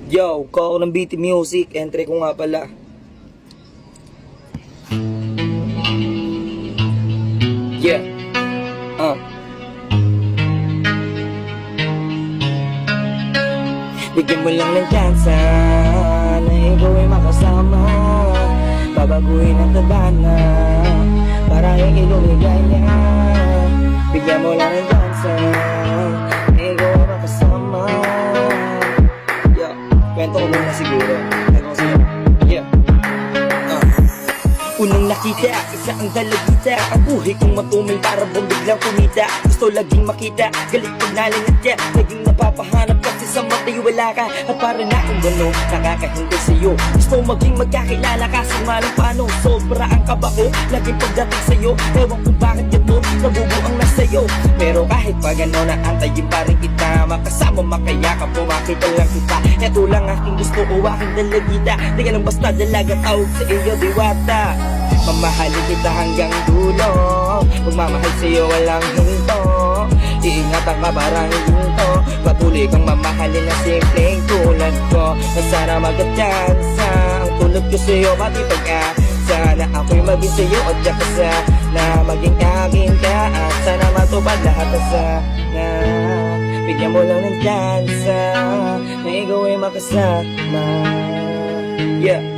Yo, ko ako ng BT Music. Entry ko nga pala. Yeah. Bigyan mo lang ng tsansa na ikaw ay makasama. Babaguhin ang tadhana para ikilumigay niya. Bigyan mo lang ng tsansa na ikaw ay makasama. Yeah, kwento ko muna siguro. Yeah. Unang nakita, isa ang dalagita. Ang buhay kong matumil para bang biglang kumita. Gusto laging makita, galit pag nalingat ka. Laging napapahanap kasi sa matay wala ka. At para na kung gano'n, nakakahintay sa'yo. Gusto maging magkakilala kasi malang paano. Sobra ang kaba ko, laging pagdating sa'yo. Ewan kung bakit ganun, nabubuang na sa'yo. Pero kahit pa gano'n, naantayin pa rin kita. Makasama, makayakap mo, makita lang kita. Ito lang aking gusto o aking dalagita. Di ka lang basta dalaga, tawag sa iyo, diwata. Mamahalin kita hanggang dulo. Magmamahal sa'yo walang hinto. Iingatan ka parang hinto. Patuloy kang mamahalin na simpleng tulad ko. Na sana magkatsansa ang tulad ko sa'yo pati pag-asa. Na ako'y maging sa'yo at yakasa. Na maging akin ka at sana matupad lahat na sana. Bigyan mo lang ng tsansa na ikaw ay makasama. Yeah.